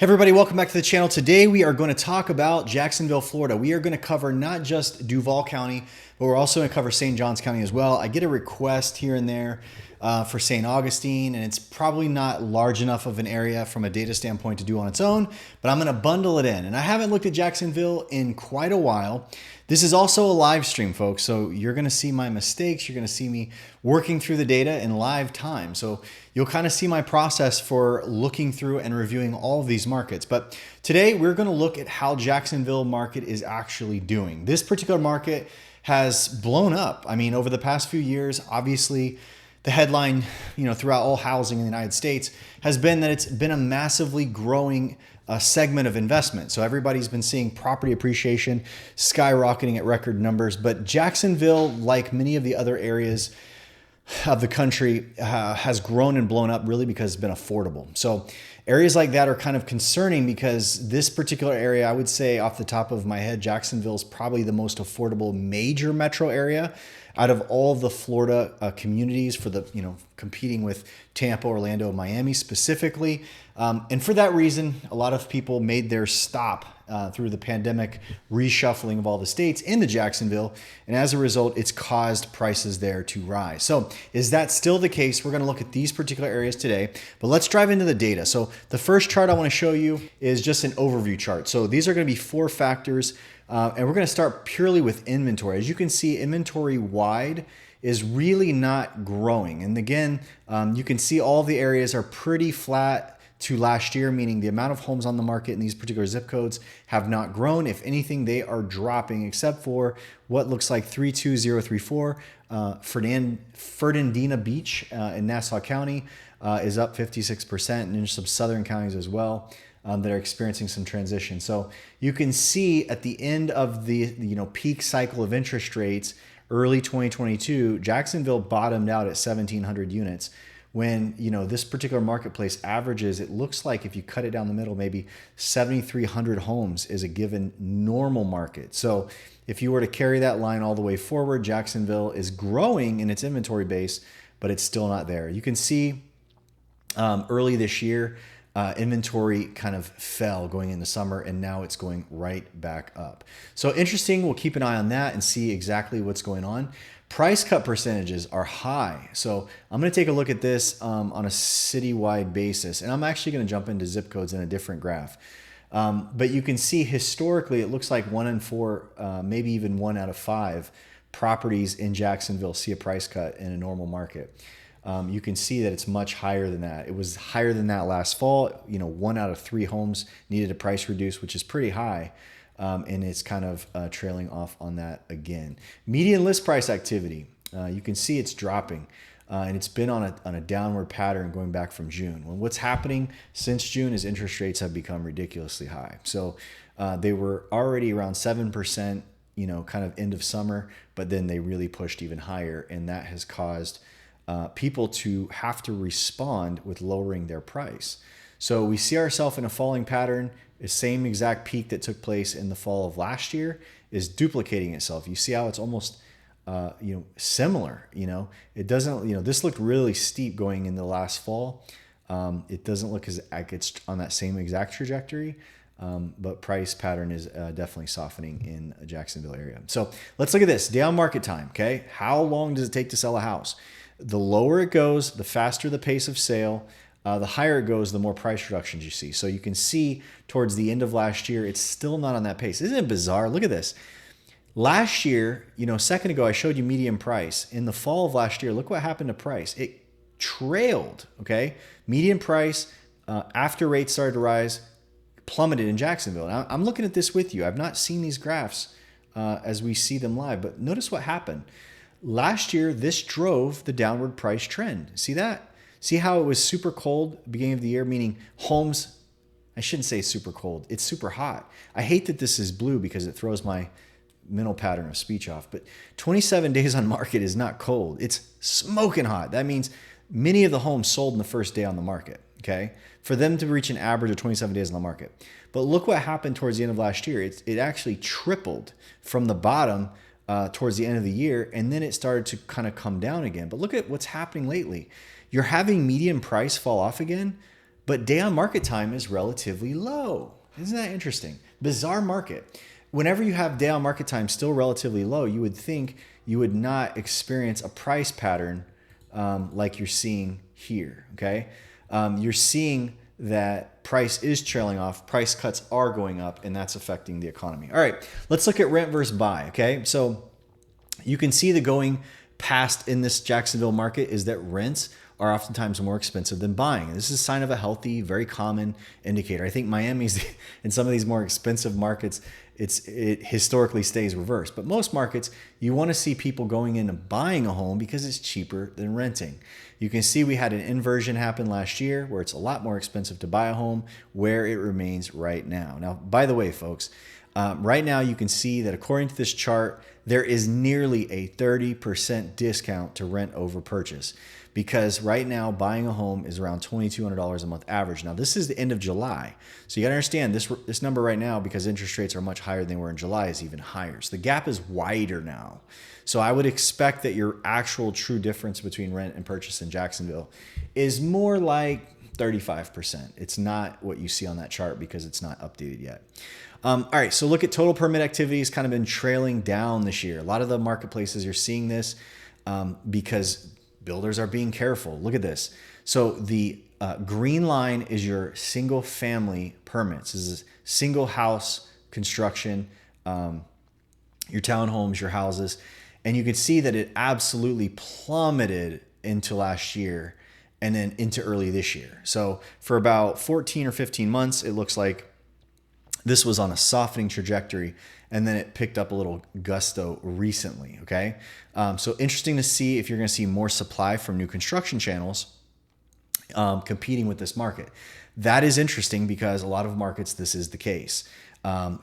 Hey everybody, welcome back to the channel. Today we are going to talk about Jacksonville, Florida. We are going to cover not just Duval County, but we're also going to cover St. Johns County as well. I get a request here and there for St. Augustine, and it's probably not large enough of an area from a data standpoint to do on its own, but I'm going to bundle it in. And I haven't looked at Jacksonville in quite a while. This is also a live stream, folks, so you're going to see my mistakes. You're going to see me working through the data in live time. So you'll kind of see my process for looking through and reviewing all of these markets. But today we're going to look at how Jacksonville market is actually doing. This particular market has blown up. I mean, over the past few years, obviously, the headline, throughout all housing in the United States has been that it's been a massively growing segment of investment. So everybody's been seeing property appreciation skyrocketing at record numbers. But Jacksonville, like many of the other areas of the country, has grown and blown up really because it's been affordable. So areas like that are kind of concerning because this particular area, I would say off the top of my head, Jacksonville is probably the most affordable major metro area out of all of the Florida communities for the, competing with Tampa, Orlando, Miami specifically. And for that reason, a lot of people made their stop through the pandemic reshuffling of all the states into Jacksonville. And as a result, it's caused prices there to rise. So is that still the case? We're going to look at these particular areas today, but let's drive into the data. So the first chart I want to show you is just an overview chart. So these are going to be four factors. And we're going to start purely with inventory. As you can see, inventory wide is really not growing. And again, you can see all the areas are pretty flat to last year, meaning the amount of homes on the market in these particular zip codes have not grown. If anything, they are dropping, except for what looks like 32034. Fernandina Beach in Nassau County is up 56%, and in some southern counties as well. That are experiencing some transition. So you can see at the end of the peak cycle of interest rates, early 2022, Jacksonville bottomed out at 1,700 units. When this particular marketplace averages, it looks like if you cut it down the middle, maybe 7,300 homes is a given normal market. So if you were to carry that line all the way forward, Jacksonville is growing in its inventory base, but it's still not there. You can see early this year, inventory kind of fell going into summer, and now it's going right back up. So interesting. We'll keep an eye on that and see exactly what's going on. Price cut percentages are high. So I'm going to take a look at this on a citywide basis, and I'm actually going to jump into zip codes in a different graph. But you can see historically, it looks like 1 in 4, maybe even 1 out of 5 properties in Jacksonville see a price cut in a normal market. You can see that it's much higher than that. It was higher than that last fall. 1 out of 3 homes needed a price reduce, which is pretty high. And it's kind of trailing off on that again. Median list price activity. You can see it's dropping. And it's been on a downward pattern going back from June. Well, what's happening since June is interest rates have become ridiculously high. So they were already around 7%, kind of end of summer, but then they really pushed even higher. And that has caused people to have to respond with lowering their price. So we see ourselves in a falling pattern. The same exact peak that took place in the fall of last year is duplicating itself. You see how it's almost similar. It doesn't. This looked really steep going in the last fall. It doesn't look as it's on that same exact trajectory. But price pattern is definitely softening in a Jacksonville area. So let's look at this down market time. Okay, how long does it take to sell a house? The lower it goes, the faster the pace of sale. The higher it goes, the more price reductions you see. So you can see towards the end of last year, it's still not on that pace. Isn't it bizarre? Look at this. Last year, a second ago, I showed you median price. In the fall of last year, look what happened to price. It trailed, okay? Median price, after rates started to rise, plummeted in Jacksonville. Now, I'm looking at this with you. I've not seen these graphs as we see them live, but notice what happened. Last year, this drove the downward price trend. See that? See how it was super cold beginning of the year, meaning homes, I shouldn't say super cold, it's super hot. I hate that this is blue because it throws my mental pattern of speech off, but 27 days on market is not cold. It's smoking hot. That means many of the homes sold in the first day on the market, okay? For them to reach an average of 27 days on the market. But look what happened towards the end of last year. It actually tripled from the bottom towards the end of the year, and then it started to kind of come down again. But look at what's happening lately. You're having median price fall off again, but day on market time is relatively low. Isn't that interesting? Bizarre market. Whenever you have day on market time still relatively low, you would think you would not experience a price pattern like you're seeing here, okay? You're seeing that price is trailing off, price cuts are going up, and that's affecting the economy. All right, let's look at rent versus buy, okay? So you can see the going past in this Jacksonville market is that rents are oftentimes more expensive than buying. And this is a sign of a healthy, very common indicator. I think Miami's in some of these more expensive markets, it historically stays reversed. But most markets, you want to see people going in and buying a home because it's cheaper than renting. You can see we had an inversion happen last year where it's a lot more expensive to buy a home where it remains right now. Now, by the way, folks, right now you can see that according to this chart, there is nearly a 30% discount to rent over purchase, because right now buying a home is around $2,200 a month average. Now this is the end of July. So you gotta understand this number right now, because interest rates are much higher than they were in July, is even higher. So the gap is wider now. So I would expect that your actual true difference between rent and purchase in Jacksonville is more like 35%. It's not what you see on that chart because it's not updated yet. All right, so look at total permit activity has kind of been trailing down this year. A lot of the marketplaces you're seeing this because builders are being careful. Look at this. So the green line is your single family permits. This is single house construction, your townhomes, your houses. And you can see that it absolutely plummeted into last year and then into early this year. So for about 14 or 15 months, it looks like this was on a softening trajectory, and then it picked up a little gusto recently, okay? So interesting to see if you're gonna see more supply from new construction channels competing with this market. That is interesting because a lot of markets, this is the case.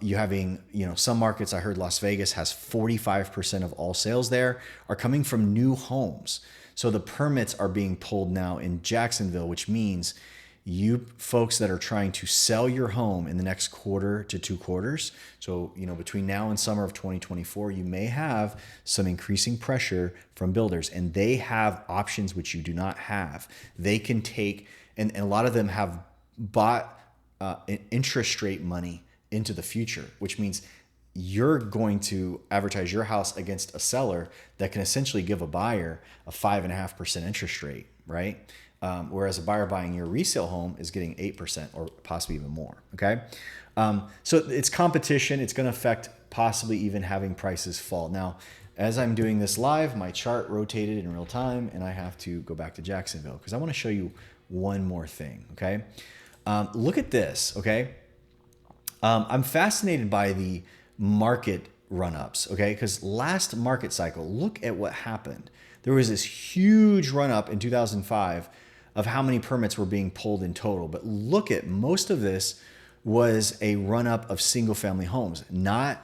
You having, some markets, I heard Las Vegas has 45% of all sales there are coming from new homes. So the permits are being pulled now in Jacksonville, which means you folks that are trying to sell your home in the next quarter to 2 quarters. So, between now and summer of 2024, you may have some increasing pressure from builders, and they have options which you do not have. They can take, and a lot of them have bought interest rate money into the future, which means you're going to advertise your house against a seller that can essentially give a buyer a 5.5% interest rate, right? Whereas a buyer buying your resale home is getting 8% or possibly even more, okay? So it's competition. It's going to affect possibly even having prices fall. Now, as I'm doing this live, my chart rotated in real time, and I have to go back to Jacksonville because I want to show you one more thing, okay? Look at this, okay? I'm fascinated by the market run-ups, okay? Because last market cycle, look at what happened. There was this huge run-up in 2005 of how many permits were being pulled in total. But look at, most of this was a run-up of single-family homes, not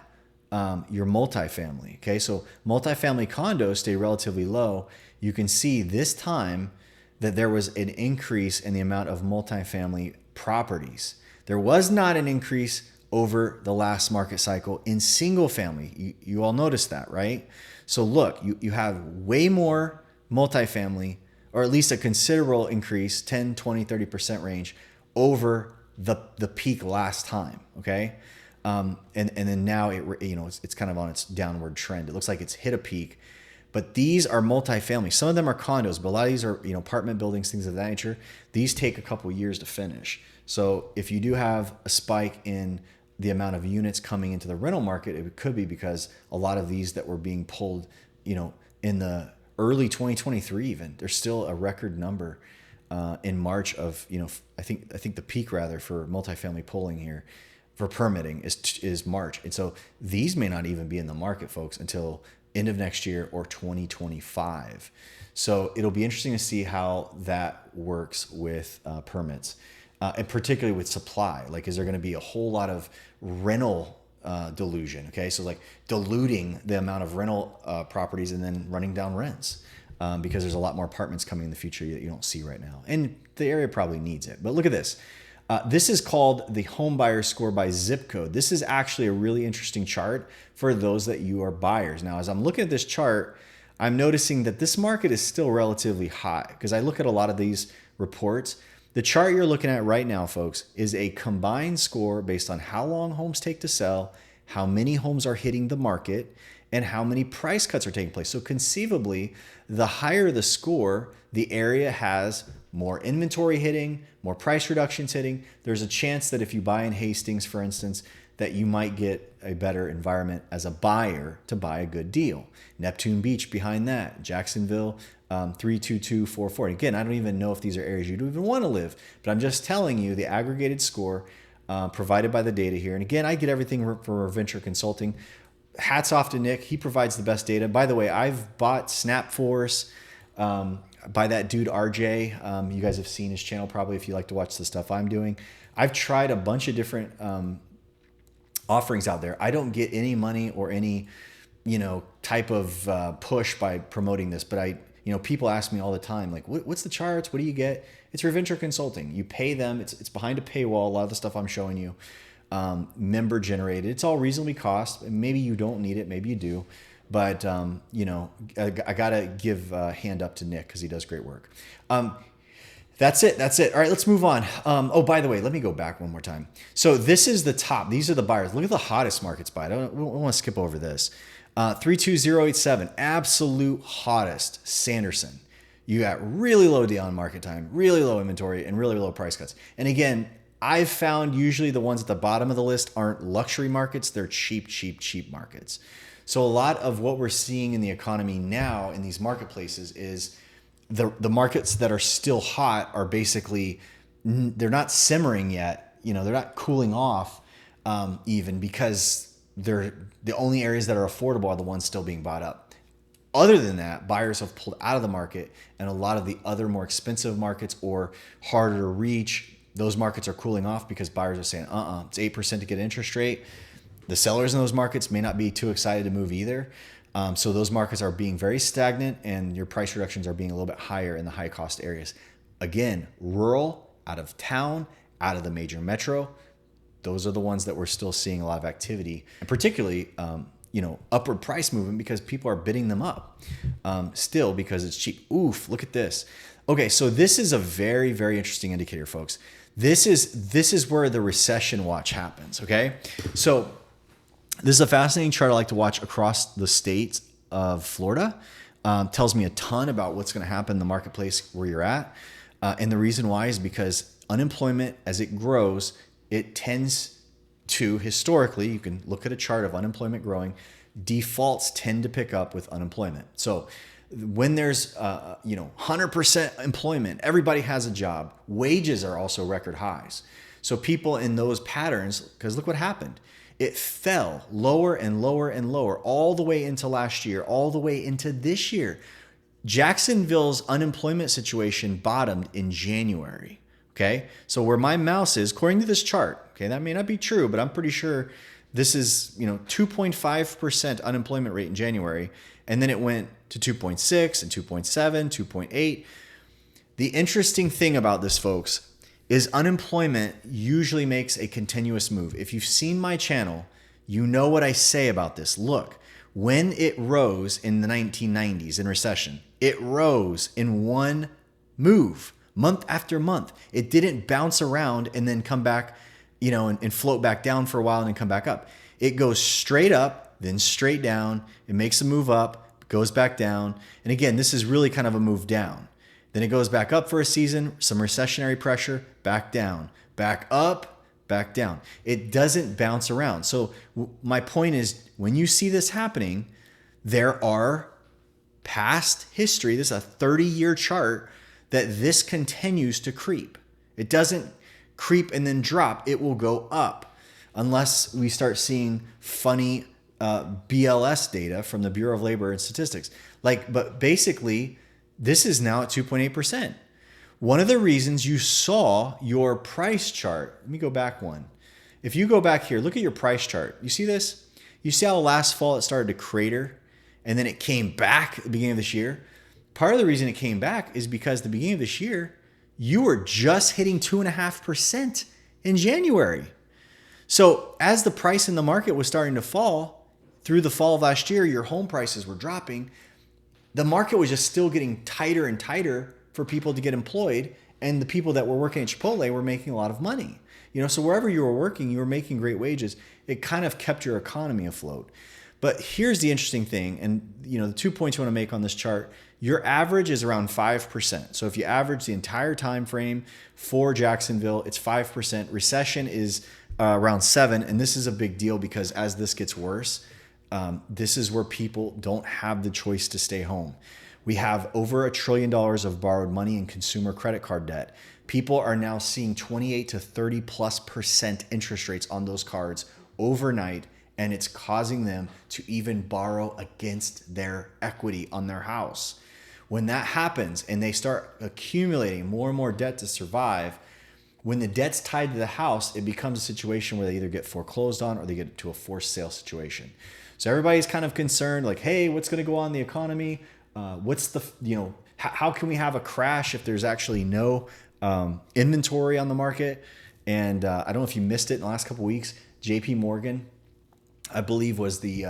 your multifamily, okay? So multifamily condos stay relatively low. You can see this time that there was an increase in the amount of multifamily properties. There was not an increase over the last market cycle in single family. You all noticed that, right? So look, you have way more multifamily, or at least a considerable increase, 10, 20, 30% range over the peak last time, okay? And then now it's kind of on its downward trend. It looks like it's hit a peak, but these are multifamily. Some of them are condos, but a lot of these are apartment buildings, things of that nature. These take a couple years to finish. So if you do have a spike in the amount of units coming into the rental market, it could be because a lot of these that were being pulled, in the early 2023 even, there's still a record number in March of, I think the peak rather for multifamily pulling here for permitting is March. And so these may not even be in the market, folks, until end of next year or 2025. So it'll be interesting to see how that works with permits. And particularly with supply, like, is there going to be a whole lot of rental delusion? Okay, so like diluting the amount of rental properties and then running down rents because there's a lot more apartments coming in the future that you don't see right now, and the area probably needs it. But look at this. This is called the home buyer score by zip code. This is actually a really interesting chart for those that you are buyers. Now, as I'm looking at this chart, I'm noticing that this market is still relatively high because I look at a lot of these reports The chart you're looking at right now, folks, is a combined score based on how long homes take to sell, how many homes are hitting the market, and how many price cuts are taking place. So conceivably, the higher the score, the area has more inventory hitting, more price reductions hitting. There's a chance that if you buy in Hastings, for instance, that you might get a better environment as a buyer to buy a good deal. Neptune Beach behind that, Jacksonville, 32244. Again, I don't even know if these are areas you'd even want to live, but I'm just telling you the aggregated score provided by the data here. And again, I get everything from Venture Consulting. Hats off to Nick. He provides the best data. By the way, I've bought SnapForce by that dude RJ. You guys have seen his channel probably if you like to watch the stuff I'm doing. I've tried a bunch of different offerings out there. I don't get any money or any, type of push by promoting this, but people ask me all the time, like, what's the charts? What do you get? It's Venture Consulting. You pay them. It's behind a paywall. A lot of the stuff I'm showing you, member generated. It's all reasonably cost. Maybe you don't need it. Maybe you do. But, I got to give a hand up to Nick because he does great work. That's it. All right, let's move on. By the way, let me go back one more time. So this is the top. These are the buyers. Look at the hottest markets by. I don't want to skip over this. 32087, absolute hottest, Sanderson. You got really low day on market time, really low inventory, and really low price cuts. And again, I've found usually the ones at the bottom of the list aren't luxury markets. They're cheap markets. So a lot of what we're seeing in the economy now in these marketplaces is the markets that are still hot are basically, they're not simmering yet. They're not cooling off even because they're the only areas that are affordable are the ones still being bought up. Other than that, buyers have pulled out of the market, and a lot of the other more expensive markets or harder to reach, those markets are cooling off because buyers are saying, it's 8% to get interest rate. The sellers in those markets may not be too excited to move either. So those markets are being very stagnant, and your price reductions are being a little bit higher in the high cost areas. Again, rural, out of town, out of the major metro, those are the ones that we're still seeing a lot of activity, and particularly, upward price movement because people are bidding them up still because it's cheap. Oof, look at this. Okay, so this is a very, very interesting indicator, folks. This is where the recession watch happens, okay? So this is a fascinating chart I like to watch across the state of Florida. Tells me a ton about what's going to happen in the marketplace where you're at. And the reason why is because unemployment, as it grows, it tends to, historically, you can look at a chart of unemployment growing, defaults tend to pick up with unemployment. So when there's 100% employment, everybody has a job, wages are also record highs. So people in those patterns, because look what happened. It fell lower and lower and lower all the way into last year, all the way into this year. Jacksonville's unemployment situation bottomed in January. Okay, so where my mouse is, according to this chart, okay, that may not be true, but I'm pretty sure this is 2.5% unemployment rate in January, and then it went to 2.6 and 2.7, 2.8. The interesting thing about this, folks, is unemployment usually makes a continuous move. If you've seen my channel, you know what I say about this. Look, when it rose in the 1990s in recession, it rose in one move, month after month. It didn't bounce around and then come back, and float back down for a while and then come back up. It goes straight up, then straight down. It makes a move up, goes back down. And again, this is really kind of a move down. Then it goes back up for a season, some recessionary pressure, back down, back up, back down. It doesn't bounce around. So my point is, when you see this happening, there are past history. This is a 30-year chart that this continues to creep. It doesn't creep and then drop. It will go up unless we start seeing funny BLS data from the Bureau of Labor and Statistics. But basically, this is now at 2.8%. One of the reasons you saw your price chart, let me go back one. If you go back here, look at your price chart. You see this? You see how last fall it started to crater and then it came back at the beginning of this year? Part of the reason it came back is because the beginning of this year, you were just hitting 2.5% in January. So as the price in the market was starting to fall, through the fall of last year, your home prices were dropping. The market was just still getting tighter and tighter for people to get employed. and the people that were working at Chipotle were making a lot of money. So wherever you were working, you were making great wages. It kind of kept your economy afloat. But here's the interesting thing, and the 2 points you want to make on this chart. Your average is around 5%. So if you average the entire time frame for Jacksonville, it's 5%. Recession is around 7%, and this is a big deal because as this gets worse, this is where people don't have the choice to stay home. We have over $1 trillion of borrowed money in consumer credit card debt. People are now seeing 28 to 30+% interest rates on those cards overnight, and it's causing them to even borrow against their equity on their house. When that happens and they start accumulating more and more debt to survive, when the debt's tied to the house, it becomes a situation where they either get foreclosed on or they get to a forced sale situation. So everybody's kind of concerned, like, hey, what's going to go on in the economy? How can we have a crash if there's actually no inventory on the market? And I don't know if you missed it in the last couple of weeks. JP Morgan, I believe, was the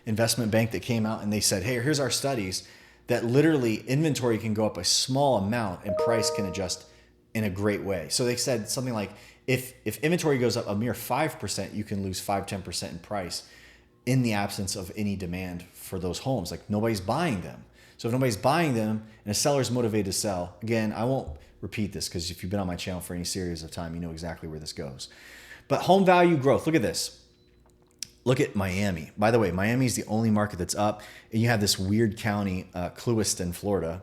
investment bank that came out and they said, hey, here's our studies that literally inventory can go up a small amount and price can adjust in a great way. So they said something like, if inventory goes up a mere 5%, you can lose 5-10% in price in the absence of any demand for those homes. Like, nobody's buying them. So if nobody's buying them and a seller's motivated to sell, again, I won't repeat this because if you've been on my channel for any series of time, you know exactly where this goes. But home value growth, look at this. Look at Miami. By the way, Miami is the only market that's up. And you have this weird county, Clewiston, Florida,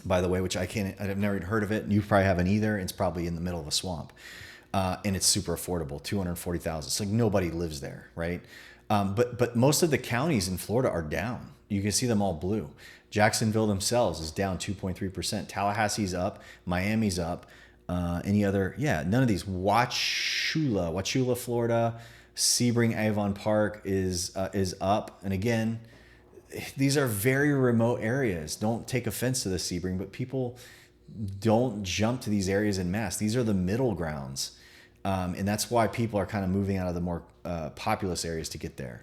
by the way, which I've never even heard of it. And you probably haven't either. It's probably in the middle of a swamp. And it's super affordable, $240,000. It's like nobody lives there, right? But most of the counties in Florida are down. You can see them all blue. Jacksonville themselves is down 2.3%. Tallahassee's up. Miami's up. Any other? Yeah, none of these. Wauchula, Florida. Sebring, Avon Park is up. And again, these are very remote areas. Don't take offense to the Sebring, but people don't jump to these areas en masse. These are the middle grounds. And that's why people are kind of moving out of the more populous areas to get there.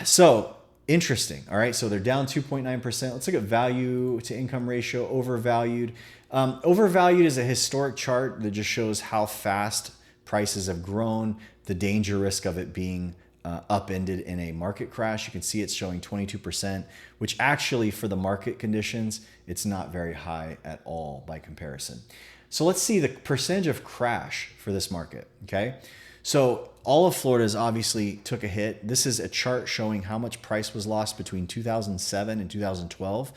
So interesting. All right. So they're down 2.9%. Let's look at value to income ratio, overvalued. Overvalued is a historic chart that just shows how fast prices have grown, the danger risk of it being upended in a market crash. You can see it's showing 22%, which actually for the market conditions, it's not very high at all by comparison. So let's see the percentage of crash for this market, okay? So all of Florida obviously took a hit. This is a chart showing how much price was lost between 2007 and 2012.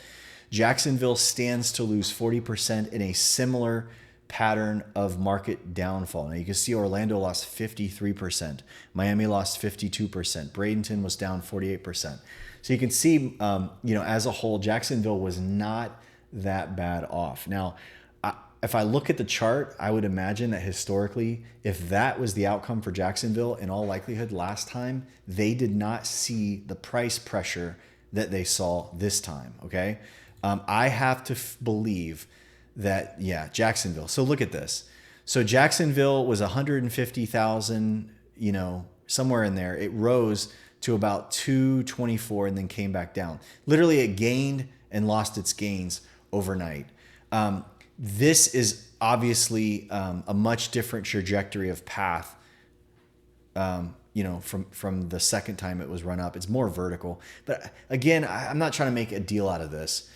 Jacksonville stands to lose 40% in a similar pattern of market downfall. Now you can see Orlando lost 53%. Miami lost 52%. Bradenton was down 48%. So you can see, as a whole, Jacksonville was not that bad off. Now, if I look at the chart, I would imagine that historically, if that was the outcome for Jacksonville, in all likelihood last time, they did not see the price pressure that they saw this time, okay? I have to believe that, Jacksonville. So look at this. So Jacksonville was 150,000, somewhere in there. It rose to about 224 and then came back down. Literally, it gained and lost its gains overnight. This is obviously a much different trajectory of path, from the second time it was run up. It's more vertical. But again, I'm not trying to make a deal out of this.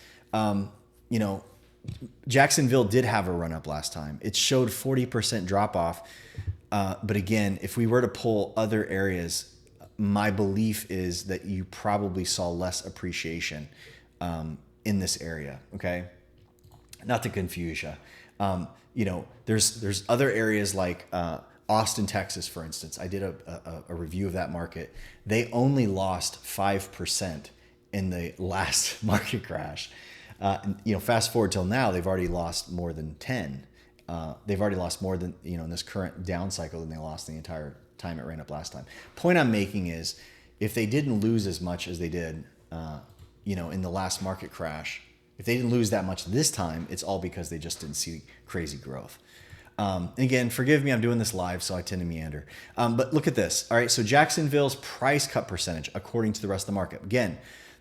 Jacksonville did have a run up last time. It showed 40% drop off. But again, if we were to pull other areas, my belief is that you probably saw less appreciation in this area. Okay. Not to confuse you. There's other areas like Austin, Texas, for instance. I did a review of that market. They only lost 5% in the last market crash. Fast forward till now, they've already lost more than 10. They've already lost more than, in this current down cycle than they lost the entire time it ran up last time. Point I'm making is if they didn't lose as much as they did, in the last market crash, if they didn't lose that much this time, it's all because they just didn't see crazy growth. Again, forgive me, I'm doing this live, so I tend to meander. But look at this. All right, so Jacksonville's price cut percentage according to the rest of the market. Again,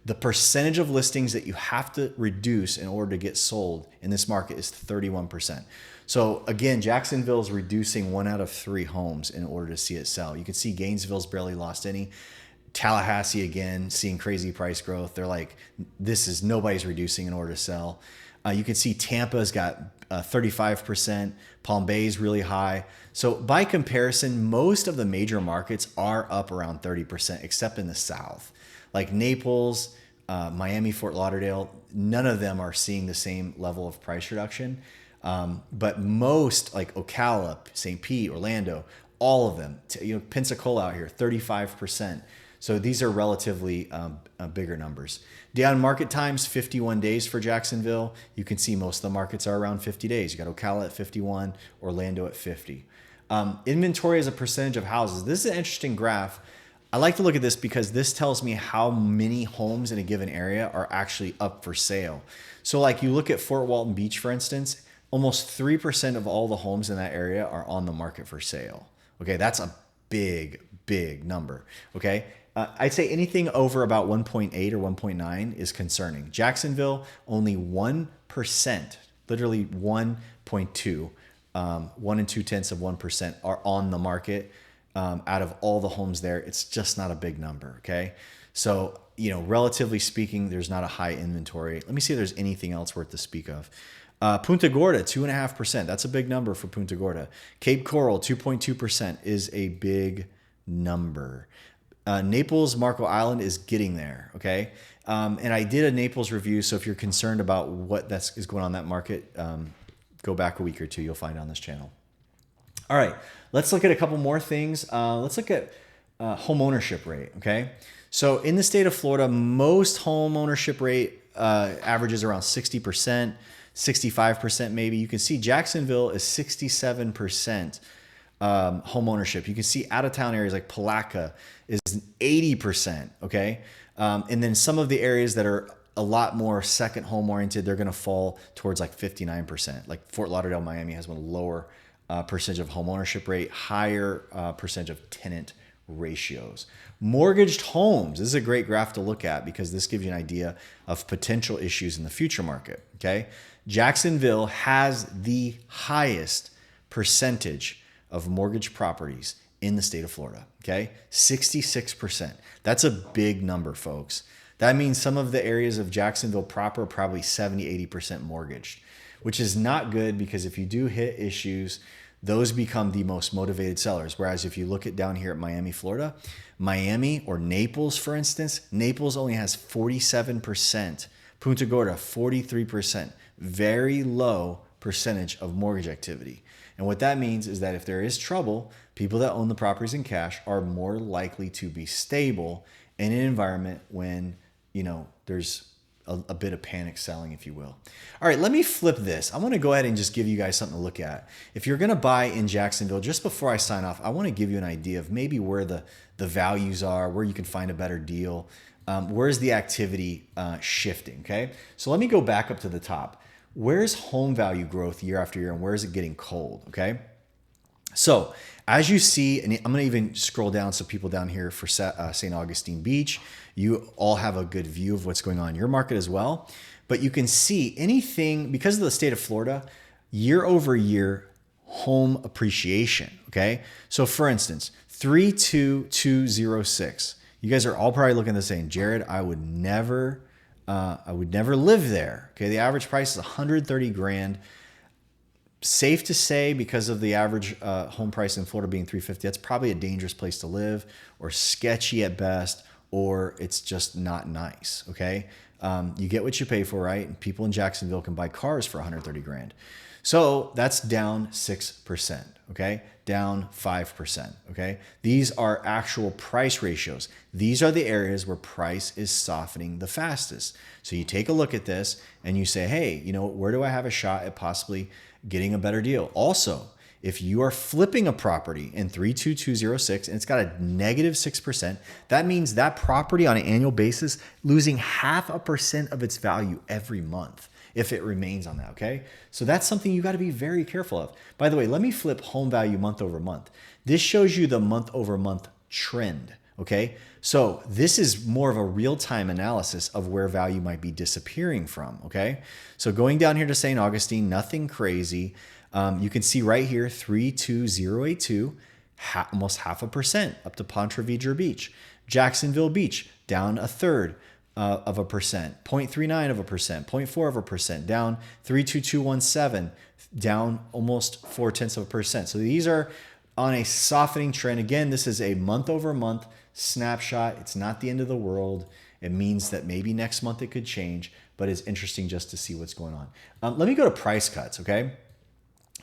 The percentage of listings that you have to reduce in order to get sold in this market is 31%. So again, Jacksonville is reducing 1 out of 3 homes in order to see it sell. You can see Gainesville's barely lost any. Tallahassee, again, seeing crazy price growth. They're like, nobody's reducing in order to sell. You can see Tampa's got 35%. Palm Bay's really high. So by comparison, most of the major markets are up around 30%, except in the South. Like Naples, Miami, Fort Lauderdale, none of them are seeing the same level of price reduction. But most, like Ocala, St. Pete, Orlando, all of them, Pensacola out here, 35%. So these are relatively bigger numbers. Day on market times, 51 days for Jacksonville. You can see most of the markets are around 50 days. You got Ocala at 51, Orlando at 50. Inventory as a percentage of houses. This is an interesting graph. I like to look at this because this tells me how many homes in a given area are actually up for sale. So like you look at Fort Walton Beach, for instance, almost 3% of all the homes in that area are on the market for sale. Okay, that's a big, big number. Okay, I'd say anything over about 1.8 or 1.9 is concerning. Jacksonville, only 1%, literally 1.2, 1 and 2/10% are on the market out of all the homes there. It's just not a big number. Okay, so relatively speaking, there's not a high inventory. Let me see if there's anything else worth to speak of. Punta Gorda, 2.5%. That's a big number for Punta Gorda. Cape Coral, 2.2% is a big number. Naples, Marco Island is getting there. Okay. And I did a Naples review. So if you're concerned about what is going on in that market, go back a week or two. You'll find it on this channel. All right. Let's look at a couple more things. Let's look at home ownership rate. Okay. So in the state of Florida, most home ownership rate averages around 60%. 65% maybe. You can see Jacksonville is 67% home ownership. You can see out of town areas like Palatka is 80%. Okay. And then some of the areas that are a lot more second home oriented, they're going to fall towards like 59%. Like Fort Lauderdale, Miami has one lower percentage of home ownership rate, higher percentage of tenant ratios. Mortgaged homes. This is a great graph to look at because this gives you an idea of potential issues in the future market. Okay. Jacksonville has the highest percentage of mortgage properties in the state of Florida. Okay. 66%. That's a big number, folks. That means some of the areas of Jacksonville proper are probably 70, 80% mortgaged, which is not good because if you do hit issues, those become the most motivated sellers. Whereas if you look at down here at Miami, Florida, Miami or Naples, for instance, Naples only has 47%. Punta Gorda, 43%. Very low percentage of mortgage activity. And what that means is that if there is trouble, people that own the properties in cash are more likely to be stable in an environment when, there's a bit of panic selling, if you will. All right, let me flip this. I want to go ahead and just give you guys something to look at. If you're going to buy in Jacksonville, just before I sign off, I want to give you an idea of maybe where the values are, where you can find a better deal. Where's the activity shifting, okay? So let me go back up to the top. Where's home value growth year after year and where is it getting cold, okay? So as you see, and I'm going to even scroll down so people down here for St. Augustine Beach, you all have a good view of what's going on in your market as well. But you can see anything, because of the state of Florida, year over year home appreciation, okay? So for instance, 32206. You guys are all probably looking at this saying, Jared, I would never live there. Okay, the average price is 130 grand. Safe to say, because of the average home price in Florida being 350, that's probably a dangerous place to live, or sketchy at best, or it's just not nice. Okay, you get what you pay for, right? And people in Jacksonville can buy cars for 130 grand. So that's down 6%. Okay, down 5%. Okay, these are actual price ratios. These are the areas where price is softening the fastest. So you take a look at this and you say, hey, where do I have a shot at possibly getting a better deal? Also, if you are flipping a property in 32206 and it's got a negative 6%, that means that property on an annual basis losing 0.5% of its value every month if it remains on that, okay? So that's something you got to be very careful of. By the way, let me flip home value month over month. This shows you the month over month trend, Okay, so this is more of a real-time analysis of where value might be disappearing from. Okay, so going down here to St. Augustine, nothing crazy. You can see right here 32082, almost 0.5% up to Ponte Vedra Beach. Jacksonville Beach down 1/3 of a percent, 0.39%, 0.4%, down 32217, down almost 0.4%. So these are on a softening trend. Again, this is a month over month snapshot. It's not the end of the world. It means that maybe next month it could change, but it's interesting just to see what's going on. Let me go to price cuts, okay?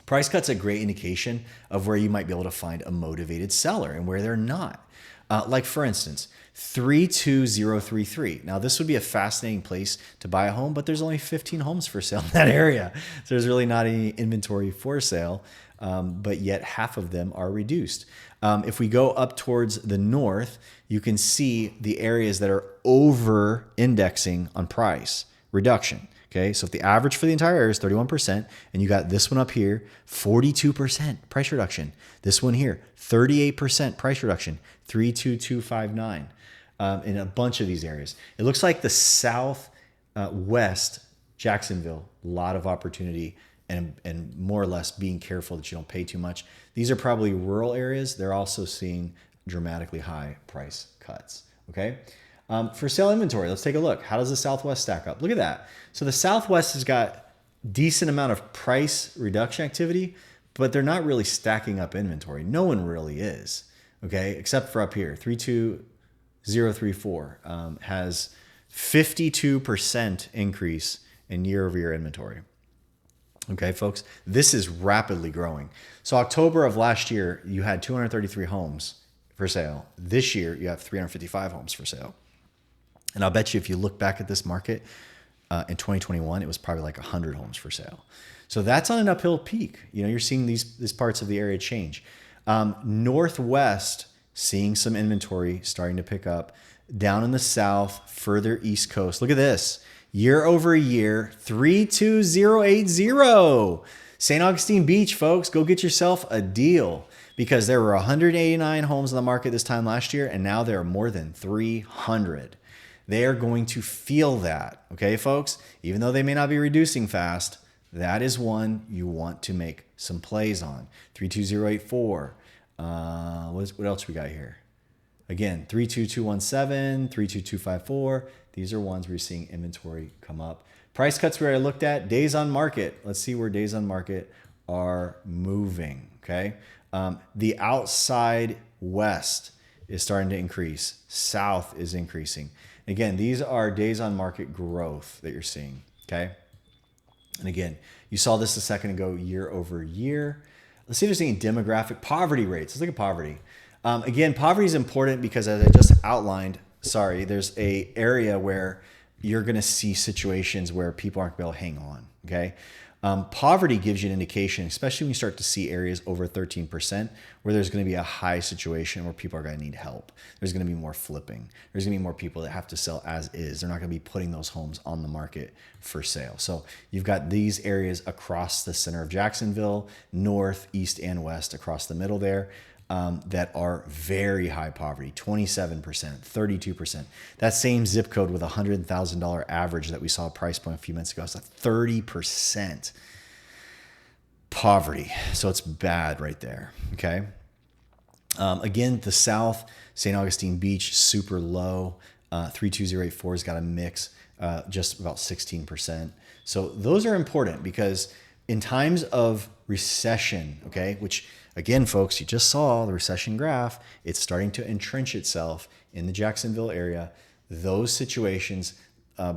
Price cuts a great indication of where you might be able to find a motivated seller and where they're not. Like for instance, 32033. Now this would be a fascinating place to buy a home, but there's only 15 homes for sale in that area. So there's really not any inventory for sale, but yet half of them are reduced. If we go up towards the north, you can see the areas that are over indexing on price reduction. Okay, so if the average for the entire area is 31%, and you got this one up here, 42% price reduction. This one here, 38% price reduction, 32259 in a bunch of these areas. It looks like the south west, Jacksonville, a lot of opportunity and more or less being careful that you don't pay too much. These are probably rural areas. They're also seeing dramatically high price cuts. Okay. For sale inventory, let's take a look. How does the Southwest stack up? Look at that. So the Southwest has got decent amount of price reduction activity, but they're not really stacking up inventory. No one really is, okay, except for up here. 32034 has 52% increase in year-over-year inventory. Okay, folks, this is rapidly growing. So October of last year, you had 233 homes for sale. This year, you have 355 homes for sale. And I'll bet you if you look back at this market in 2021, it was probably like 100 homes for sale. So that's on an uphill peak. You know, you're seeing these parts of the area change. Northwest, seeing some inventory starting to pick up. Down in the south, further east coast. Look at this. Year over year, 32080. St. Augustine Beach, folks, go get yourself a deal because there were 189 homes on the market this time last year, and now there are more than 300. They are going to feel that, okay, folks? Even though they may not be reducing fast, that is one you want to make some plays on. 32084. What else we got here? Again, 32217, 32254. These are ones where you're seeing inventory come up. Price cuts where I looked at, days on market. Let's see where days on market are moving, okay? The outside west is starting to increase. South is increasing. Again, these are days on market growth that you're seeing, okay? And again, you saw this a second ago, year over year. Let's see if there's any demographic poverty rates. Let's look at poverty. Again, poverty is important because as I just outlined, there's a area where you're going to see situations where people aren't going to be able to hang on, okay? Poverty gives you an indication, especially when you start to see areas over 13%, where there's going to be a high situation where people are going to need help. There's going to be more flipping. There's going to be more people that have to sell as is. They're not going to be putting those homes on the market for sale. So you've got these areas across the center of Jacksonville, north, east, and west across the middle there. That are very high poverty, 27%, 32%. That same zip code with $100,000 average that we saw price point a few minutes ago is a 30% poverty. So it's bad right there, okay? Again, the south, St. Augustine Beach, super low. 32084 has got a mix, just about 16%. So those are important because in times of recession, okay, which again, folks, you just saw the recession graph. It's starting to entrench itself in the Jacksonville area. Those situations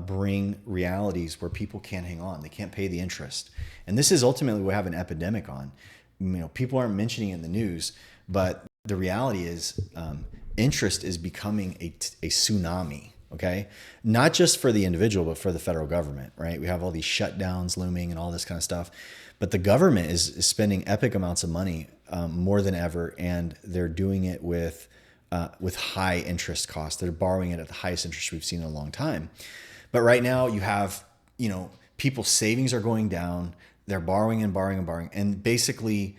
bring realities where people can't hang on. They can't pay the interest. And this is ultimately what we have an epidemic on. You know, people aren't mentioning it in the news, but the reality is interest is becoming a tsunami, okay? Not just for the individual, but for the federal government, right? We have all these shutdowns looming and all this kind of stuff. But the government is spending epic amounts of money more than ever, and they're doing it with high interest costs. They're borrowing it at the highest interest we've seen in a long time. But right now you have, you know, people's savings are going down. They're borrowing and borrowing and borrowing. And basically,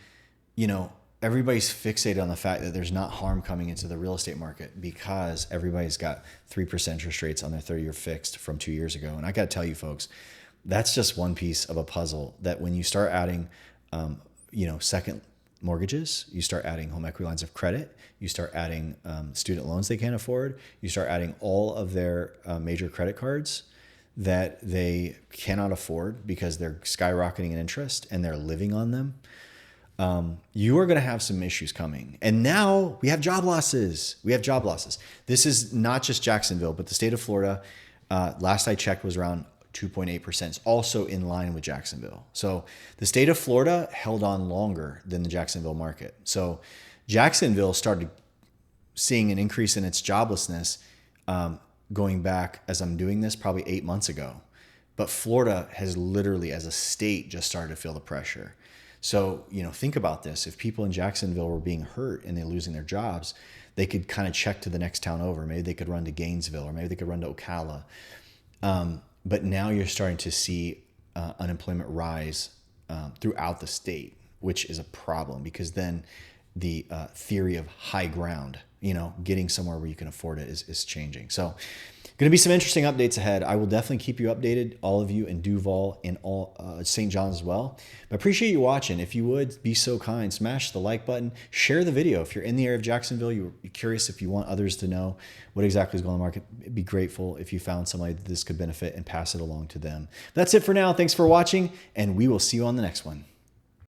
you know, everybody's fixated on the fact that there's not harm coming into the real estate market because everybody's got 3% interest rates on their 30-year fixed from 2 years ago. And I got to tell you folks, that's just one piece of a puzzle that when you start adding, second mortgages, you start adding home equity lines of credit, you start adding student loans they can't afford, you start adding all of their major credit cards that they cannot afford because they're skyrocketing in interest and they're living on them. You are going to have some issues coming. And now we have job losses. This is not just Jacksonville, but the state of Florida, last I checked, was around 2.8%. It's also in line with Jacksonville. So the state of Florida held on longer than the Jacksonville market. So Jacksonville started seeing an increase in its joblessness going back, as I'm doing this, probably 8 months ago. But Florida has literally, as a state, just started to feel the pressure. So, think about this. If people in Jacksonville were being hurt and they're losing their jobs, they could kind of check to the next town over. Maybe they could run to Gainesville, or maybe they could run to Ocala. But now you're starting to see unemployment rise throughout the state, which is a problem because then the theory of high ground, getting somewhere where you can afford it is changing. So going to be some interesting updates ahead. I will definitely keep you updated, all of you in Duval and all St. John's as well. But appreciate you watching. If you would be so kind, smash the like button, share the video. If you're in the area of Jacksonville, you're curious if you want others to know what exactly is going on in the market, I'd be grateful if you found somebody that this could benefit and pass it along to them. That's it for now. Thanks for watching, and we will see you on the next one.